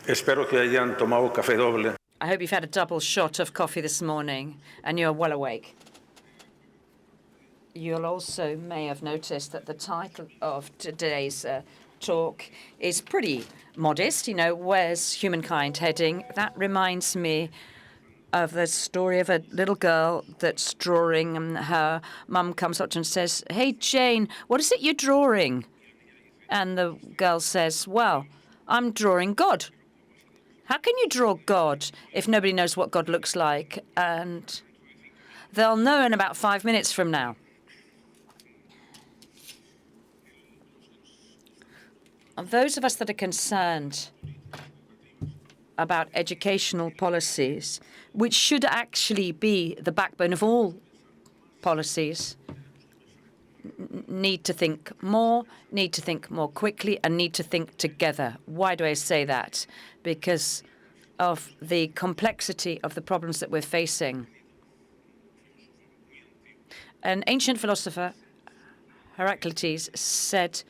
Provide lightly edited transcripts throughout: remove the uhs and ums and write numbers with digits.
Espero que hayan tomado café doble. I hope you've had a double shot of coffee this morning and you're well awake. You'll also may have noticed that the title of today's talk is pretty modest. You know, where's humankind heading? That reminds me of the story of a little girl that's drawing, and her mum comes up to her and says, "Hey, Jane, what is it you're drawing?" And the girl says, "Well, I'm drawing God." How can you draw God if nobody knows what God looks like? And they'll know in about 5 minutes from now. Those of us that are concerned about educational policies, which should actually be the backbone of all policies, need to think more quickly, and need to think together. Why do I say that? Because of the complexity of the problems that we're facing. An ancient philosopher, Heraclitus, said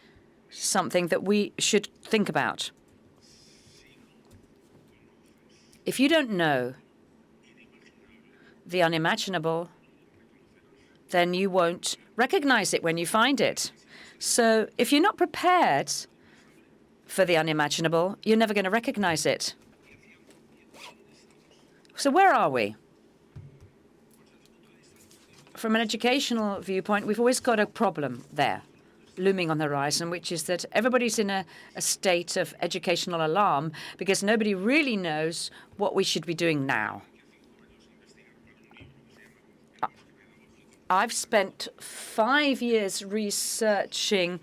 something that we should think about. If you don't know the unimaginable, then you won't recognize it when you find it. So if you're not prepared for the unimaginable, you're never going to recognize it. So where are we? From an educational viewpoint, we've always got a problem there looming on the horizon, which is that everybody's in a state of educational alarm because nobody really knows what we should be doing now. I've spent 5 years researching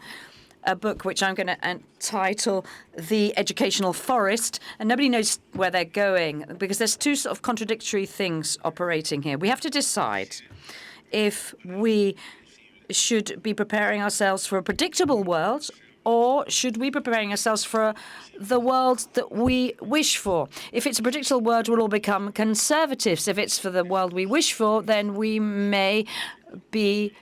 a book which I'm going to entitle The Educational Forest, and nobody knows where they're going because there's two sort of contradictory things operating here. We have to decide if we should be preparing ourselves for a predictable world, or should we be preparing ourselves for the world that we wish for? If it's a predictable world, we'll all become conservatives. If it's for the world we wish for, then we may be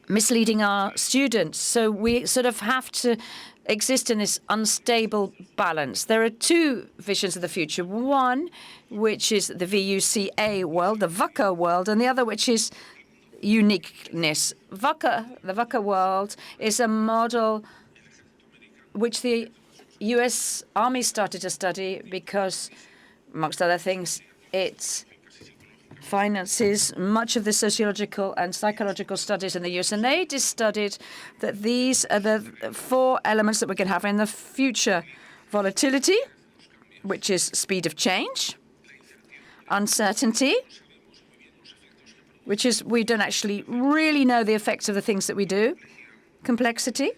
misleading our students. So we sort of have to exist in this unstable balance. There are two visions of the future. One, which is the VUCA world, the VUCA world, and the other, which is uniqueness. The VUCA world is a model which the US Army started to study because, amongst other things, it finances much of the sociological and psychological studies in the US. And they just studied that these are the 4 elements that we can have in the future. Volatility, which is speed of change. Uncertainty, which is we don't actually really know the effects of the things that we do. Complexity,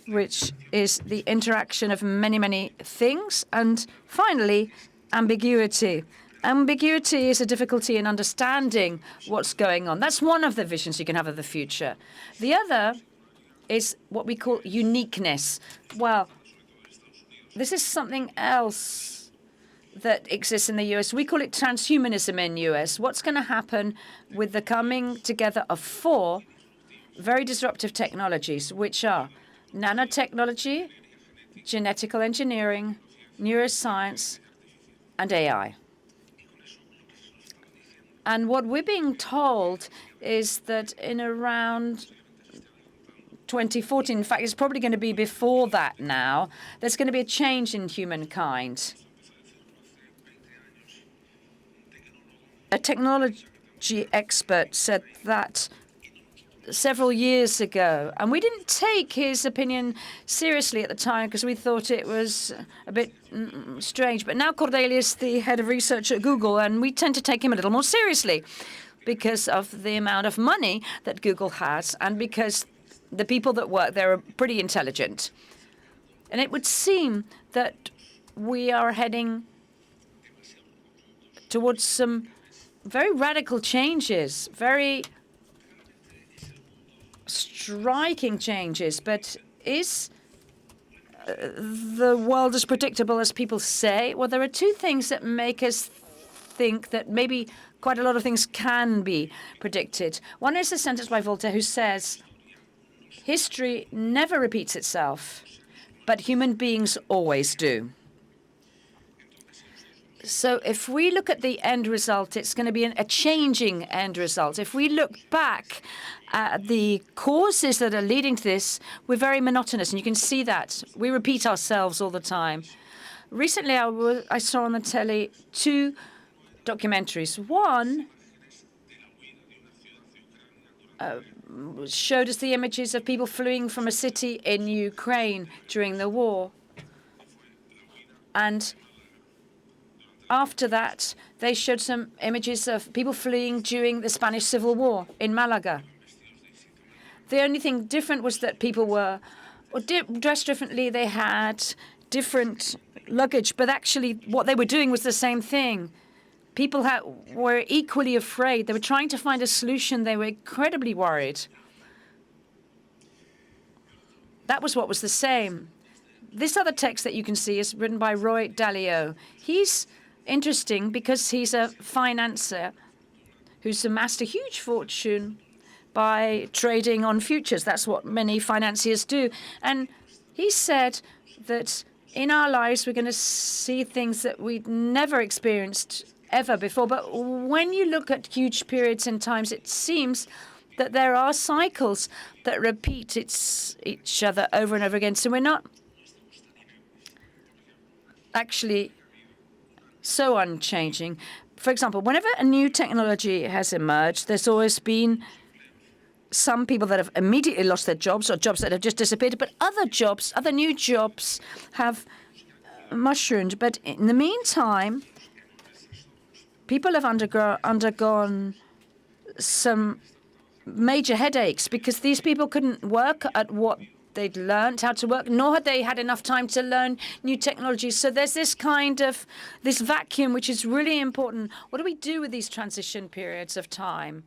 which is the interaction of many, many things. And finally, ambiguity. Ambiguity is a difficulty in understanding what's going on. That's one of the visions you can have of the future. The other is what we call uniqueness. Well, this is something else that exists in the US. We call it transhumanism in US. What's going to happen with the coming together of 4 very disruptive technologies, which are nanotechnology, genetical engineering, neuroscience, and AI. And what we're being told is that in around 2014, in fact, it's probably going to be before that now, there's going to be a change in humankind. A technology expert said that several years ago, and we didn't take his opinion seriously at the time because we thought it was a bit strange. But now Cordelius, the head of research at Google, and we tend to take him a little more seriously because of the amount of money that Google has and because the people that work there are pretty intelligent. And it would seem that we are heading towards some very radical changes, very striking changes. But is the world as predictable as people say? Well, there are two things that make us think that maybe quite a lot of things can be predicted. One is a sentence by Voltaire who says, history never repeats itself. but human beings always do. So if we look at the end result, it's going to be a changing end result. If we look back at the causes that are leading to this, we're very monotonous, and you can see that. We repeat ourselves all the time. Recently, I saw on the telly 2 documentaries. One showed us the images of people fleeing from a city in Ukraine during the war. And after that, they showed some images of people fleeing during the Spanish Civil War in Malaga. The only thing different was that people were dressed differently. They had different luggage, but actually what they were doing was the same thing. People were equally afraid. They were trying to find a solution. They were incredibly worried. That was what was the same. This other text that you can see is written by Roy Dalio. He's interesting because he's a financier who's amassed a huge fortune by trading on futures. That's what many financiers do. And he said that in our lives, we're going to see things that we'd never experienced ever before. But when you look at huge periods in times, it seems that there are cycles that repeat each other over and over again. So we're not actually so unchanging. For example, whenever a new technology has emerged, there's always been some people that have immediately lost their jobs or jobs that have just disappeared, but other new jobs have mushroomed. But in the meantime, people have undergone some major headaches because these people couldn't work at what they'd learned how to work, nor had they had enough time to learn new technologies. So there's this vacuum, which is really important. What do we do with these transition periods of time?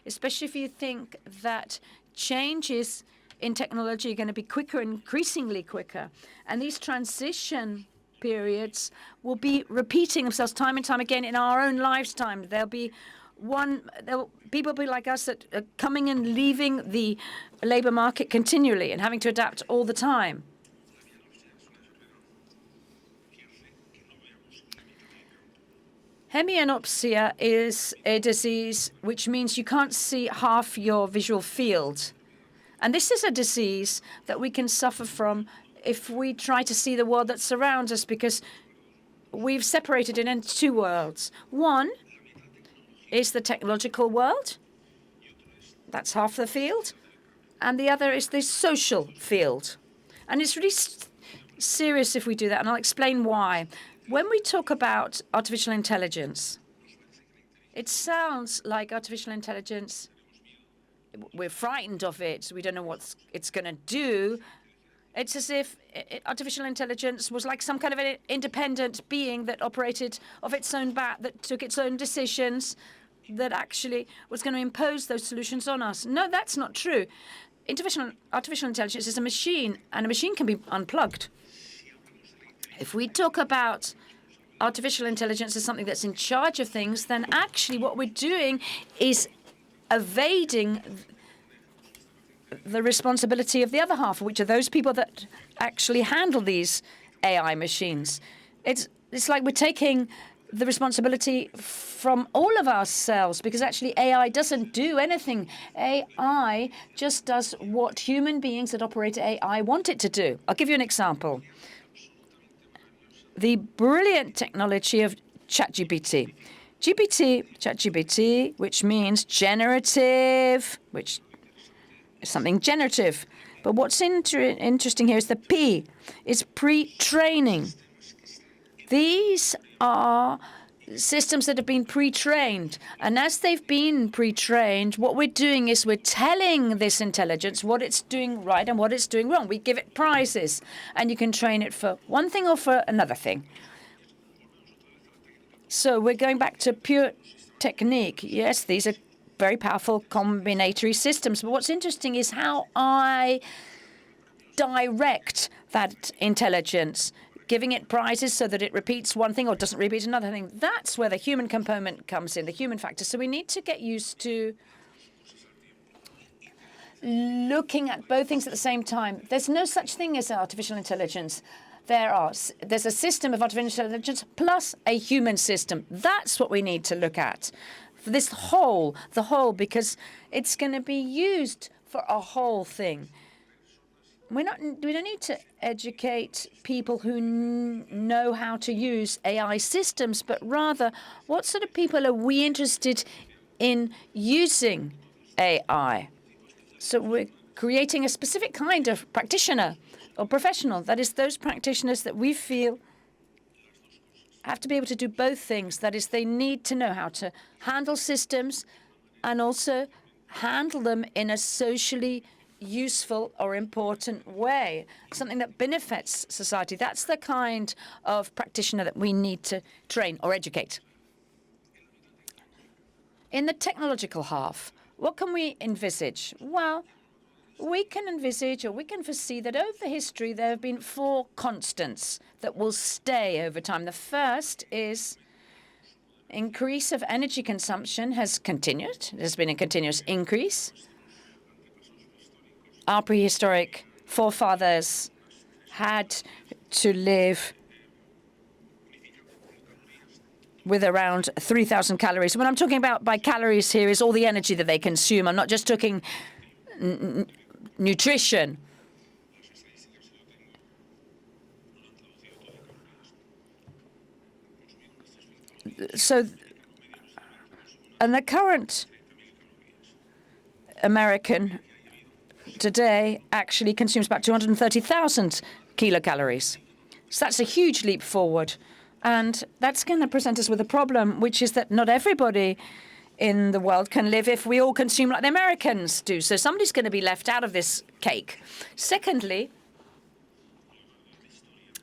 Especially if you think that changes in technology are going to be quicker, increasingly quicker. And these transition periods will be repeating themselves time and time again in our own lifetime. People will be like us that are coming and leaving the labor market continually and having to adapt all the time. Hemianopsia is a disease which means you can't see half your visual field. And this is a disease that we can suffer from if we try to see the world that surrounds us, because we've separated it into 2 worlds. One is the technological world. That's half the field. And the other is the social field. And it's really serious if we do that, and I'll explain why. When we talk about artificial intelligence, it sounds like artificial intelligence, we're frightened of it. We don't know what it's going to do. It's as if artificial intelligence was like some kind of an independent being that operated of its own bat, that took its own decisions, that actually was going to impose those solutions on us. No, that's not true. Artificial intelligence is a machine, and a machine can be unplugged. If we talk about artificial intelligence as something that's in charge of things, then actually what we're doing is evading the responsibility of the other half, which are those people that actually handle these AI machines. It's like we're taking the responsibility from all of ourselves, because actually AI doesn't do anything. AI just does what human beings that operate AI want it to do. I'll give you an example. The brilliant technology of ChatGPT. ChatGPT, which means generative, which is something generative. But what's interesting here is the P. It's pre-training. These are systems that have been pre-trained. And as they've been pre-trained, what we're doing is we're telling this intelligence what it's doing right and what it's doing wrong. We give it prizes, and you can train it for one thing or for another thing. So we're going back to pure technique. Yes, these are very powerful combinatory systems. But what's interesting is how I direct that intelligence, giving it prizes so that it repeats one thing or doesn't repeat another thing. That's where the human component comes in, the human factor. So we need to get used to looking at both things at the same time. There's no such thing as artificial intelligence. There's a system of artificial intelligence plus a human system. That's what we need to look at. For the whole, because it's going to be used for a whole thing. We don't need to educate people who know how to use AI systems, but rather, what sort of people are we interested in using AI? So we're creating a specific kind of practitioner or professional. That is, those practitioners that we feel have to be able to do both things. That is, they need to know how to handle systems and also handle them in a socially useful or important way, something that benefits society. That's the kind of practitioner that we need to train or educate. In the technological half, what can we envisage? Well, we can envisage or we can foresee that over history there have been 4 constants that will stay over time. The first is increase of energy consumption has continued. There's been a continuous increase. Our prehistoric forefathers had to live with around 3,000 calories. What I'm talking about by calories here is all the energy that they consume. I'm not just talking nutrition. So, and the current American today actually consumes about 230,000 kilocalories. So that's a huge leap forward. And that's going to present us with a problem, which is that not everybody in the world can live if we all consume like the Americans do. So somebody's going to be left out of this cake. Secondly,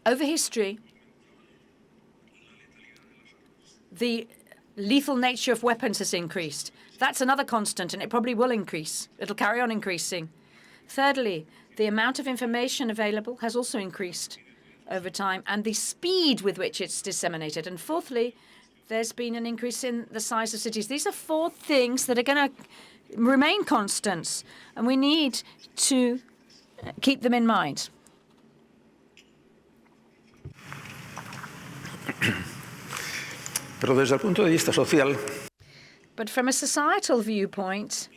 over history, the lethal nature of weapons has increased. That's another constant, and it probably will increase. It'll carry on increasing. Thirdly, the amount of information available has also increased over time, and the speed with which it's disseminated. And fourthly, there's been an increase in the size of cities. These are 4 things that are going to remain constants, and we need to keep them in mind. Pero desde el punto de vista social, But from a societal viewpoint,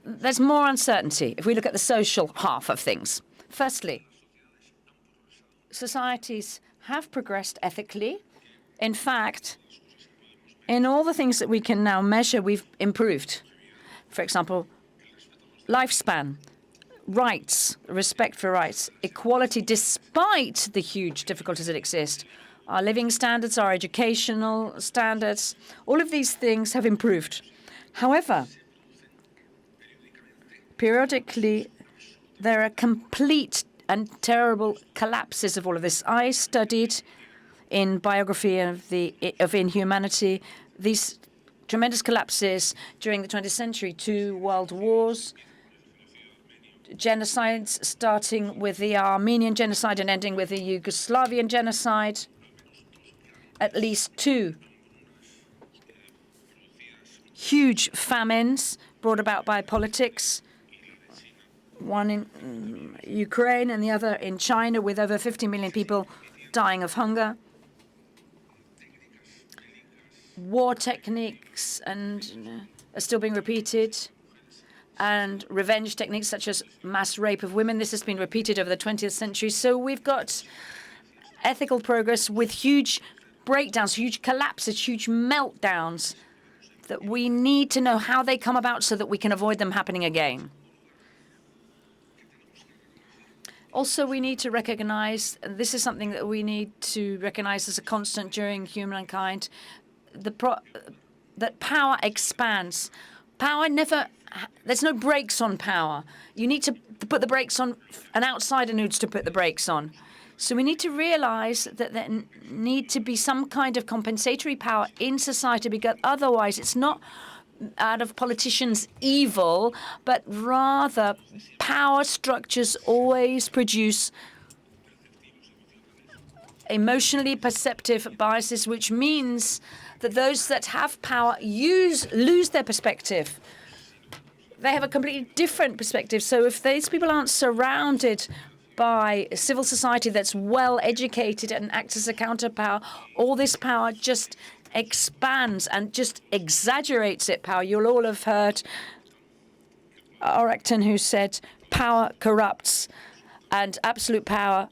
there's more uncertainty if we look at the social half of things. Firstly, societies have progressed ethically. In fact, in all the things that we can now measure, we've improved. For example, lifespan, rights, respect for rights, equality despite the huge difficulties that exist. Our living standards, our educational standards, all of these things have improved. However, periodically, there are complete and terrible collapses of all of this. I studied in biography of inhumanity these tremendous collapses during the 20th century, 2 world wars, genocides starting with the Armenian genocide and ending with the Yugoslavian genocide, at least 2 huge famines brought about by politics, one in Ukraine and the other in China, with over 50 million people dying of hunger. War techniques are still being repeated, and revenge techniques such as mass rape of women. This has been repeated over the 20th century. So we've got ethical progress with huge breakdowns, huge collapses, huge meltdowns that we need to know how they come about so that we can avoid them happening again. Also, we need to recognize, and this is something that we need to recognize as a constant during humankind, that power expands. Power never, there's no brakes on power. You need to put the brakes on, an outsider needs to put the brakes on. So we need to realize that there need to be some kind of compensatory power in society, because otherwise it's not out of politicians' evil, but rather power structures always produce emotionally perceptive biases, which means that those that have power lose their perspective. they have a completely different perspective. So if these people aren't surrounded by a civil society that's well educated and acts as a counterpower, all this power just expands and just exaggerates its power. You'll all have heard Acton, who said power corrupts and absolute power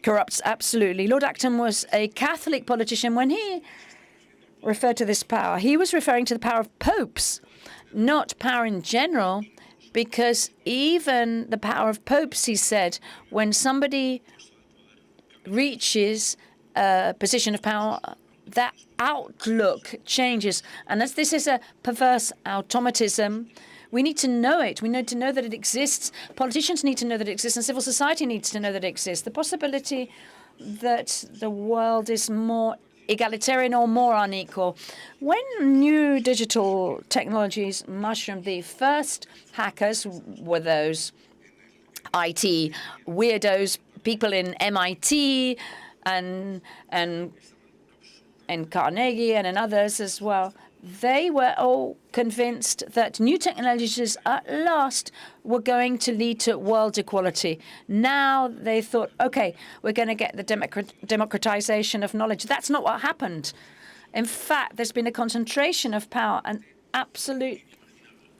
corrupts absolutely. Lord Acton was a Catholic politician. When he referred to this power, he was referring to the power of popes, not power in general, because even the power of popes, he said, when somebody reaches a position of power, that outlook changes. And as this is a perverse automatism, we need to know it. We need to know that it exists. Politicians need to know that it exists, and civil society needs to know that it exists. The possibility that the world is more egalitarian or more unequal. When new digital technologies mushroomed, the first hackers were those IT weirdos, people in MIT and Carnegie and in others as well. They were all convinced that new technologies at last were going to lead to world equality. Now they thought, okay, we're going to get the democratization of knowledge. That's not what happened. In fact, there's been a concentration of power, an absolute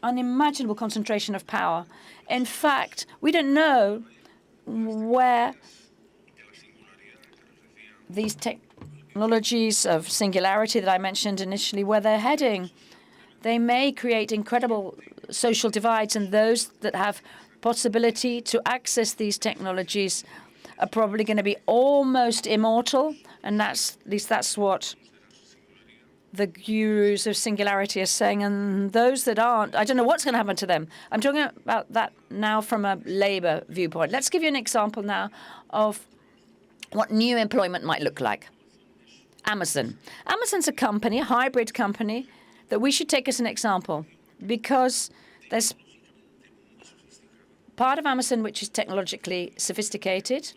unimaginable concentration of power. In fact, we don't know where these technologies of singularity that I mentioned initially, where they're heading. They may create incredible social divides, and those that have possibility to access these technologies are probably going to be almost immortal, and at least that's what the gurus of singularity are saying. And those that aren't, I don't know what's going to happen to them. I'm talking about that now from a Labour viewpoint. Let's give you an example now of what new employment might look like. Amazon. Amazon's a company, a hybrid company, that we should take as an example, because there's part of Amazon which is technologically sophisticated,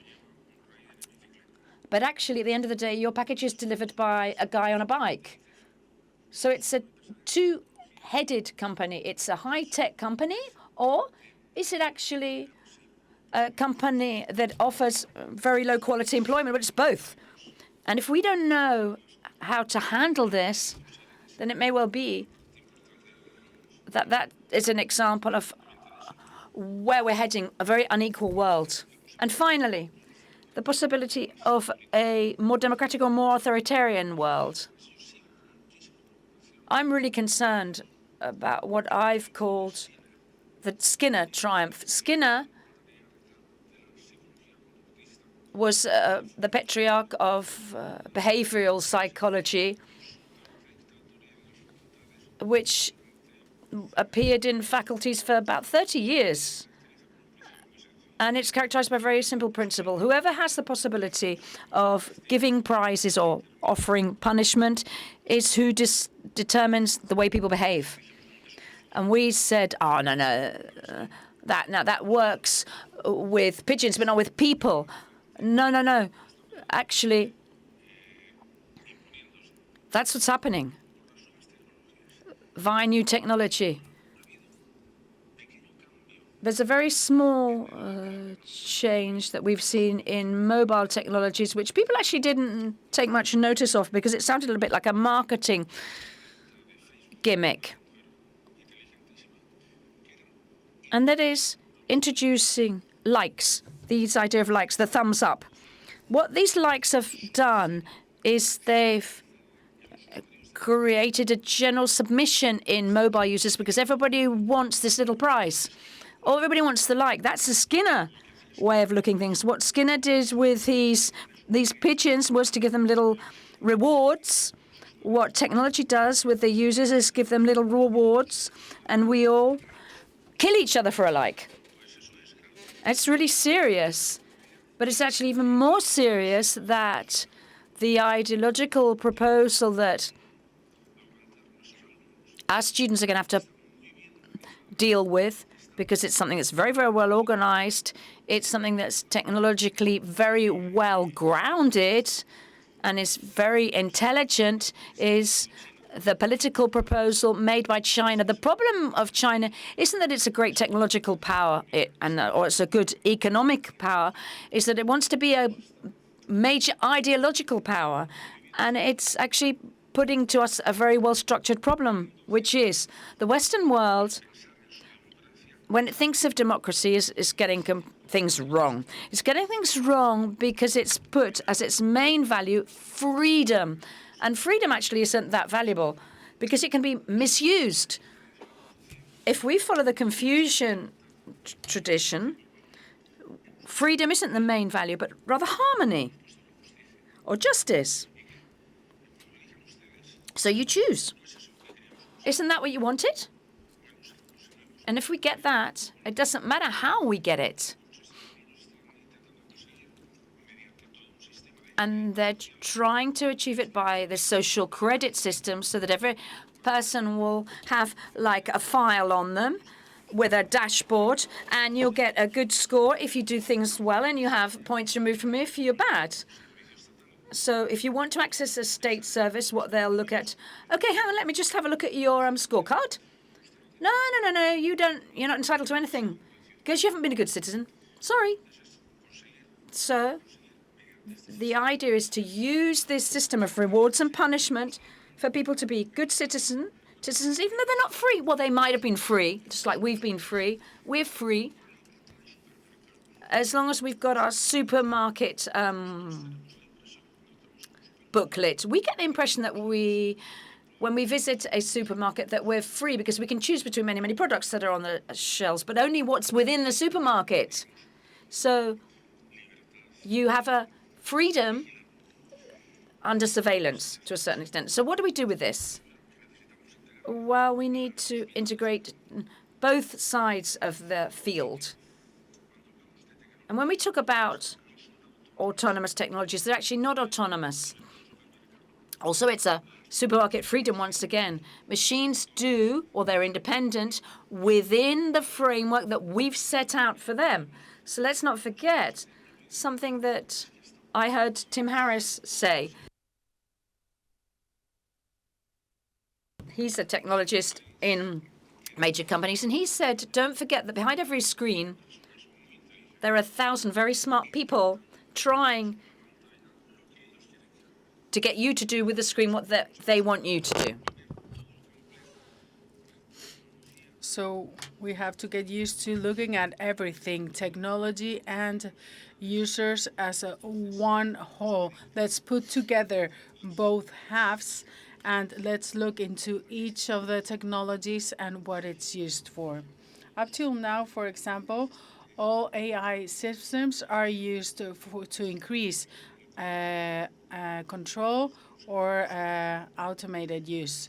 but actually at the end of the day, your package is delivered by a guy on a bike. So it's a two-headed company. It's a high-tech company, or is it actually a company that offers very low-quality employment? But it's both. And if we don't know how to handle this, then it may well be that that is an example of where we're heading, a very unequal world. And finally, the possibility of a more democratic or more authoritarian world. I'm really concerned about what I've called the Skinner triumph. Skinner was the patriarch of behavioral psychology, which appeared in faculties for about 30 years. And it's characterized by a very simple principle. Whoever has the possibility of giving prizes or offering punishment is who determines the way people behave. And we said, oh, no, that works with pigeons, but not with people. No. Actually, that's what's happening via new technology. There's a very small change that we've seen in mobile technologies, which people actually didn't take much notice of because it sounded a little bit like a marketing gimmick. And that is introducing likes. These idea of likes, the thumbs up. What these likes have done is they've created a general submission in mobile users because everybody wants this little prize. Or everybody wants the like. That's a Skinner way of looking at things. What Skinner did with these pigeons was to give them little rewards. What technology does with the users is give them little rewards, and we all kill each other for a like. It's really serious, but it's actually even more serious that the ideological proposal that our students are going to have to deal with, because it's something that's very, very well organized, it's something that's technologically very well grounded and is very intelligent, is the political proposal made by China. The problem of China isn't that it's a great technological power or it's a good economic power, is that it wants to be a major ideological power. And it's actually putting to us a very well-structured problem, which is the Western world, when it thinks of democracy, is getting things wrong. It's getting things wrong because it's put as its main value freedom. And freedom actually isn't that valuable because it can be misused. If we follow the Confucian tradition, freedom isn't the main value, but rather harmony or justice. So you choose. Isn't that what you wanted? And if we get that, it doesn't matter how we get it. And they're trying to achieve it by the social credit system so that every person will have like a file on them with a dashboard, and you'll get a good score if you do things well, and you have points removed from you if you're bad. So if you want to access a state service, what they'll look at, okay, hang on, let me just have a look at your scorecard. No, you're not entitled to anything because you haven't been a good citizen. Sorry. So the idea is to use this system of rewards and punishment for people to be good citizens, even though they're not free. Well, they might have been free, just like we've been free. We're free as long as we've got our supermarket booklet. We get the impression that when we visit a supermarket, that we're free because we can choose between many, many products that are on the shelves, but only what's within the supermarket. So you have a freedom under surveillance to a certain extent. So what do we do with this? Well, we need to integrate both sides of the field. And when we talk about autonomous technologies, they're actually not autonomous. Also, it's a supermarket freedom once again. Machines do, or they're independent, within the framework that we've set out for them. So let's not forget something that I heard Tim Harris say. He's a technologist in major companies, and he said, don't forget that behind every screen, there are 1,000 very smart people trying to get you to do with the screen what they want you to do. So we have to get used to looking at everything, technology and users as a one whole. Let's put together both halves and let's look into each of the technologies and what it's used for. Up till now, for example, all AI systems are used to increase control or automated use.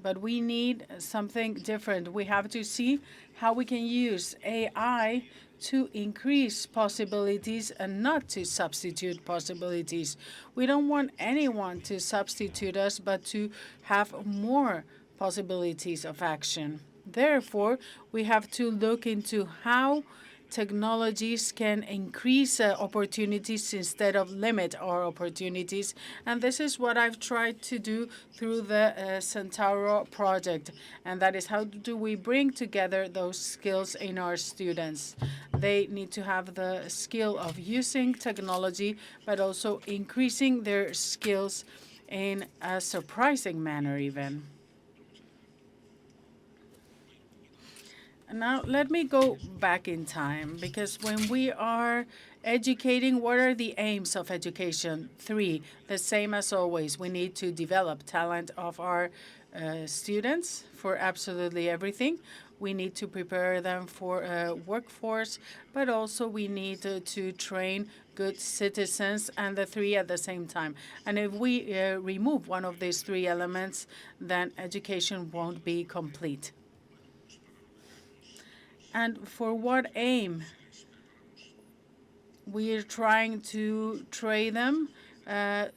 But we need something different. We have to see how we can use AI to increase possibilities and not to substitute possibilities. We don't want anyone to substitute us, but to have more possibilities of action. Therefore, we have to look into how technologies can increase opportunities instead of limit our opportunities. And this is what I've tried to do through the Centauro project. And that is, how do we bring together those skills in our students? They need to have the skill of using technology, but also increasing their skills in a surprising manner even. Now, let me go back in time, because when we are educating, what are the aims of education? 3, the same as always. We need to develop talent of our students for absolutely everything. We need to prepare them for a workforce, but also we need to train good citizens, and the 3 at the same time. And if we remove one of these 3 elements, then education won't be complete. And for what aim? We are trying to train them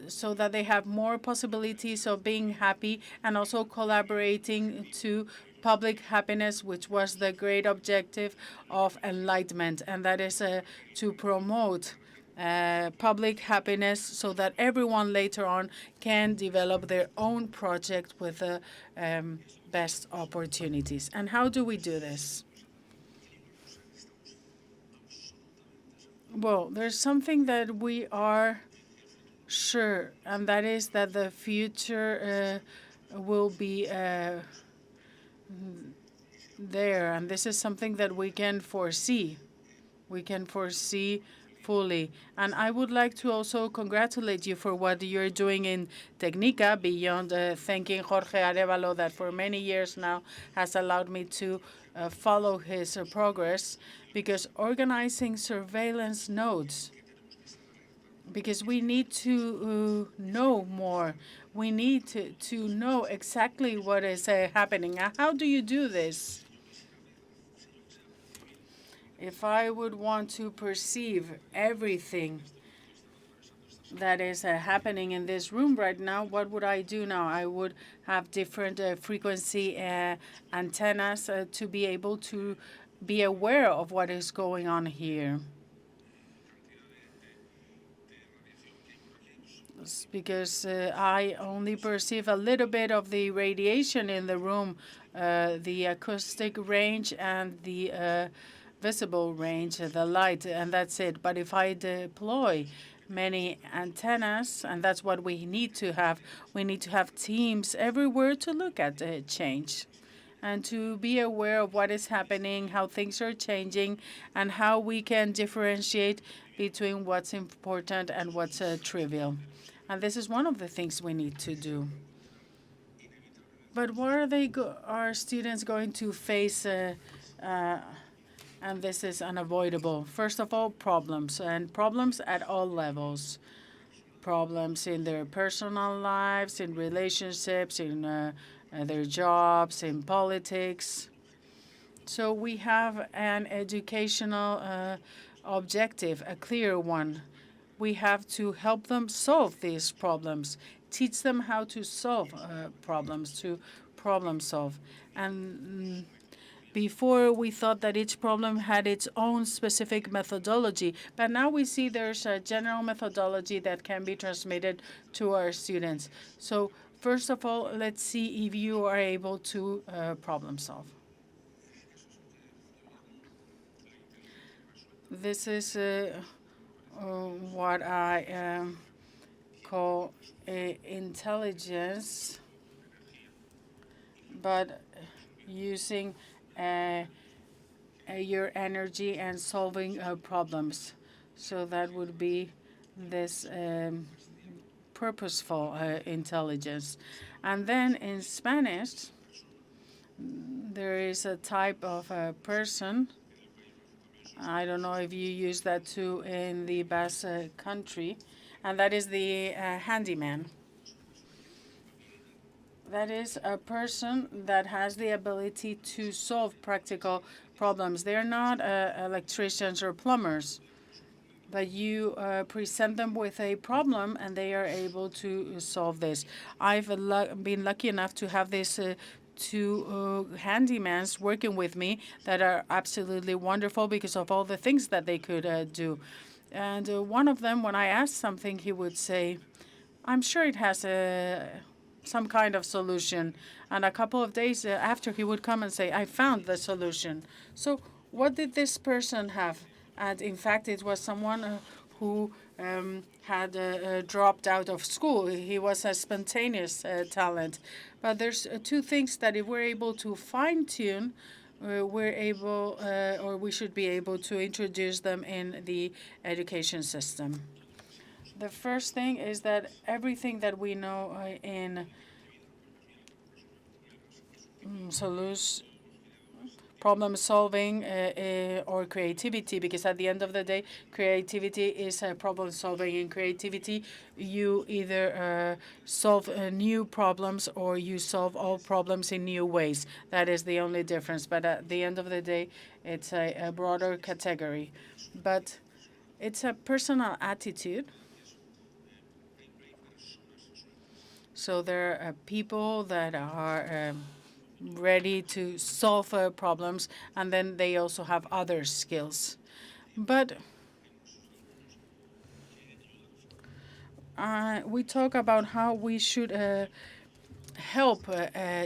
so that they have more possibilities of being happy and also collaborating to public happiness, which was the great objective of enlightenment, and that is to promote public happiness so that everyone later on can develop their own project with the best opportunities. And how do we do this? Well, there's something that we are sure, and that is that the future will be there, and this is something that we can foresee. We can foresee fully. And I would like to also congratulate you for what you're doing in Tecnica, beyond thanking Jorge Arevalo, that for many years now has allowed me to follow his progress, because organizing surveillance nodes, because we need to know more. We need to know exactly what is happening. How do you do this? If I would want to perceive everything that is happening in this room right now, what would I do now? I would have different frequency antennas to be able to be aware of what is going on here. Because I only perceive a little bit of the radiation in the room, the acoustic range and the visible range, the light, and that's it. But if I deploy many antennas, and that's what we need to have, we need to have teams everywhere to look at change and to be aware of what is happening, how things are changing, and how we can differentiate between what's important and what's trivial. And this is one of the things we need to do. But what are our students going to face? And this is unavoidable. First of all, problems, and problems at all levels. Problems in their personal lives, in relationships, in their jobs, in politics. So we have an educational objective, a clear one. We have to help them solve these problems, teach them how to solve problems, to problem solve. And before, we thought that each problem had its own specific methodology, but now we see there's a general methodology that can be transmitted to our students. So first of all, let's see if you are able to problem solve. This is what I call intelligence, but using your energy and solving problems. So that would be this purposeful intelligence. And then in Spanish, there is a type of person. I don't know if you use that too in the Basque country, and that is the handyman. That is a person that has the ability to solve practical problems. They're not electricians or plumbers, but you present them with a problem and they are able to solve this. I've been lucky enough to have these two handymans working with me that are absolutely wonderful because of all the things that they could do. And one of them, when I asked something, he would say, I'm sure it has some kind of solution. And a couple of days after, he would come and say, I found the solution. So what did this person have? And in fact, it was someone who had dropped out of school. He was a spontaneous talent. But there's two things that if we're able to fine-tune, we're able, or we should be able to introduce them in the education system. The first thing is that everything that we know in problem solving or creativity, because at the end of the day, creativity is problem solving. In creativity, you either solve new problems or you solve all problems in new ways. That is the only difference. But at the end of the day, it's a broader category. But it's a personal attitude. So there are people that are ready to solve problems, and then they also have other skills. But we talk about how we should help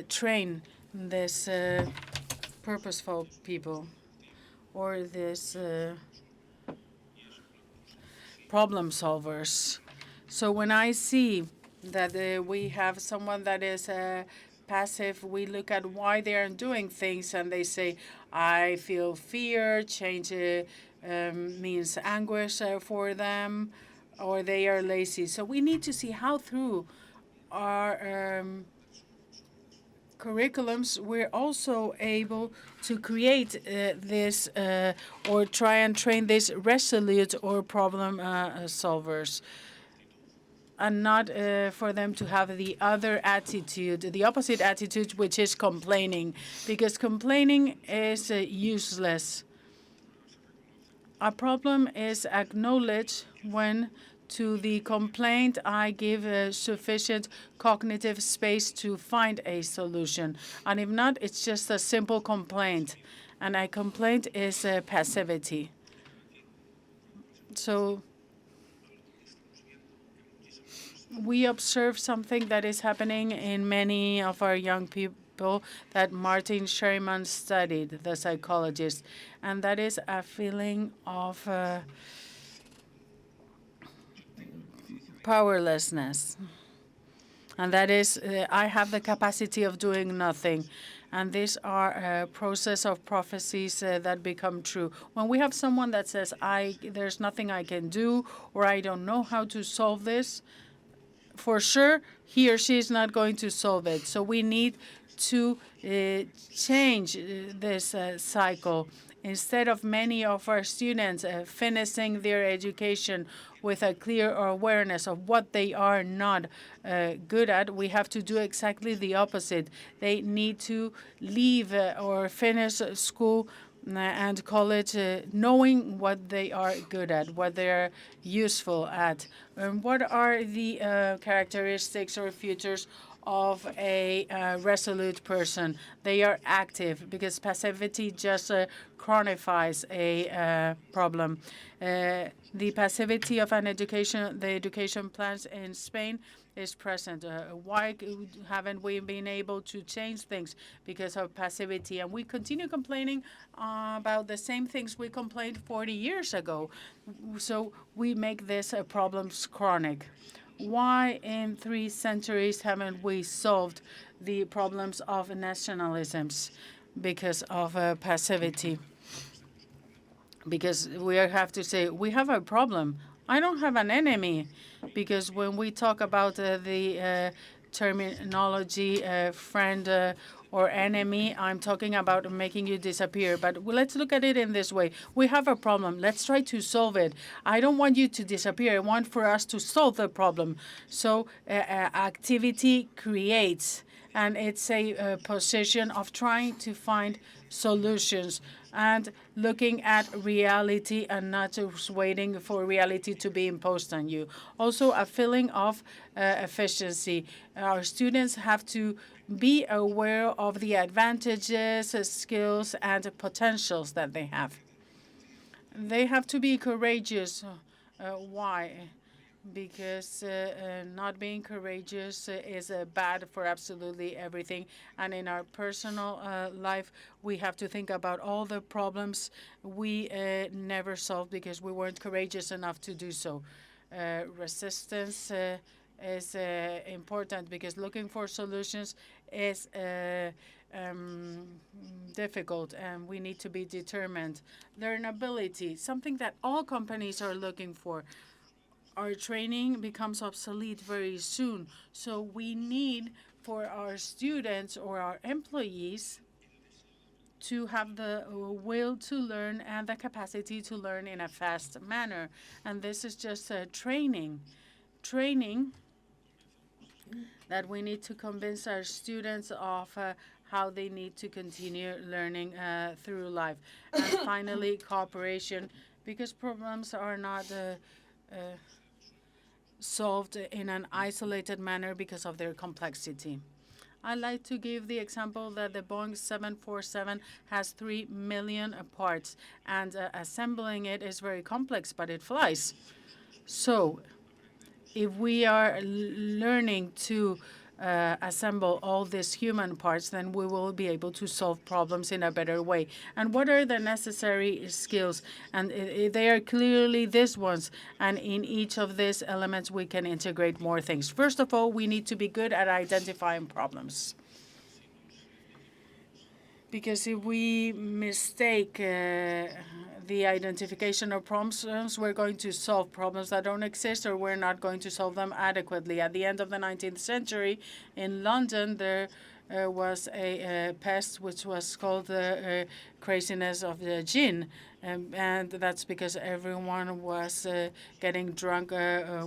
train this purposeful people or this problem solvers. So when I see that we have someone that is passive, we look at why they are doing things, and they say, I feel fear, change means anguish for them, or they are lazy. So we need to see how through our curriculums, we're also able to create this or try and train these resolute or problem solvers, and not for them to have the other attitude, the opposite attitude, which is complaining, because complaining is useless. A problem is acknowledged when to the complaint I give sufficient cognitive space to find a solution. And if not, it's just a simple complaint. And a complaint is passivity. So we observe something that is happening in many of our young people that Martin Sherman studied, the psychologist, and that is a feeling of powerlessness. And that is, I have the capacity of doing nothing. And these are a process of prophecies that become true. When we have someone that says, there's nothing I can do, or I don't know how to solve this, for sure, he or she is not going to solve it. So we need to change this cycle. Instead of many of our students finishing their education with a clear awareness of what they are not good at, we have to do exactly the opposite. They need to leave or finish school and college knowing what they are good at, what they are useful at, and what are the characteristics or features of a resolute person. They are active, because passivity just chronifies a problem. The passivity of the education plans in Spain is present. Why haven't we been able to change things? Because of passivity. And we continue complaining about the same things we complained 40 years ago. So we make this problems chronic. Why in 3 centuries haven't we solved the problems of nationalisms? Because of passivity. Because we have to say, we have a problem. I don't have an enemy. Because when we talk about the terminology friend or enemy, I'm talking about making you disappear. But let's look at it in this way. We have a problem. Let's try to solve it. I don't want you to disappear. I want for us to solve the problem. So activity creates, and it's a position of trying to find solutions and looking at reality and not just waiting for reality to be imposed on you. Also, a feeling of efficiency. Our students have to be aware of the advantages, skills, and potentials that they have. They have to be courageous. Why? Because not being courageous is bad for absolutely everything. And in our personal life, we have to think about all the problems we never solved because we weren't courageous enough to do so. Resistance is important, because looking for solutions is difficult, and we need to be determined. Learnability, something that all companies are looking for. Our training becomes obsolete very soon. So we need for our students or our employees to have the will to learn and the capacity to learn in a fast manner. And this is just training that we need to convince our students of how they need to continue learning through life. And finally, cooperation, because problems are not solved in an isolated manner because of their complexity. I'd like to give the example that the Boeing 747 has 3 million parts, and assembling it is very complex, but it flies. So if we are learning to assemble all these human parts, then we will be able to solve problems in a better way. And what are the necessary skills? And they are clearly these ones. And in each of these elements, we can integrate more things. First of all, we need to be good at identifying problems. Because if we mistake the identification of problems, we're going to solve problems that don't exist, or we're not going to solve them adequately. At the end of the 19th century, in London, there was a pest which was called the craziness of the gin. And that's because everyone was getting drunk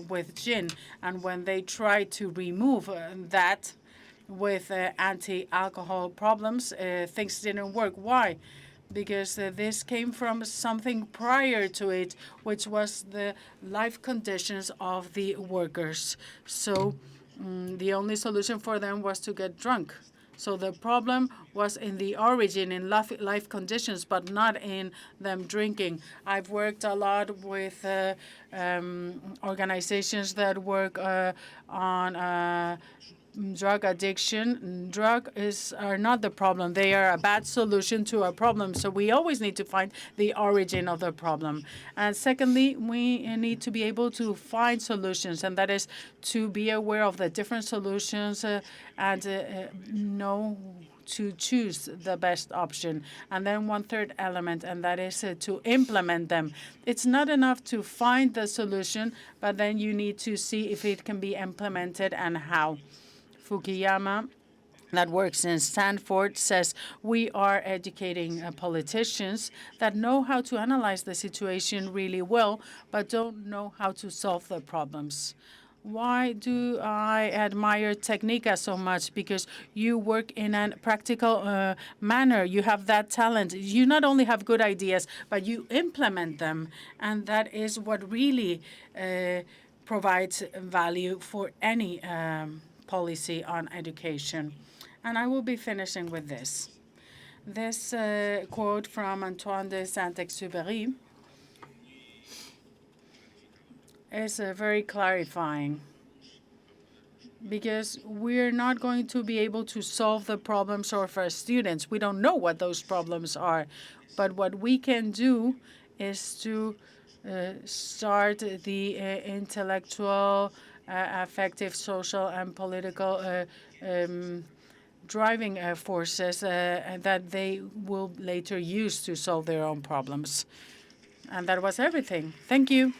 with gin. And when they tried to remove that, with anti-alcohol problems, things didn't work. Why? Because this came from something prior to it, which was the life conditions of the workers. So the only solution for them was to get drunk. So the problem was in the origin, in life conditions, but not in them drinking. I've worked a lot with organizations that work on drug addiction. Drugs are not the problem. They are a bad solution to a problem. So we always need to find the origin of the problem. And secondly, we need to be able to find solutions, and that is to be aware of the different solutions and know to choose the best option. And then one third element, and that is to implement them. It's not enough to find the solution, but then you need to see if it can be implemented and how. Fukuyama, that works in Stanford, says we are educating politicians that know how to analyze the situation really well, but don't know how to solve the problems. Why do I admire Technica so much? Because you work in a practical manner. You have that talent. You not only have good ideas, but you implement them. And that is what really provides value for any policy on education. And I will be finishing with this. This quote from Antoine de Saint-Exupéry is very clarifying, because we're not going to be able to solve the problems of our students. We don't know what those problems are. But what we can do is to start the intellectual, affective, social, and political driving forces that they will later use to solve their own problems. And that was everything. Thank you.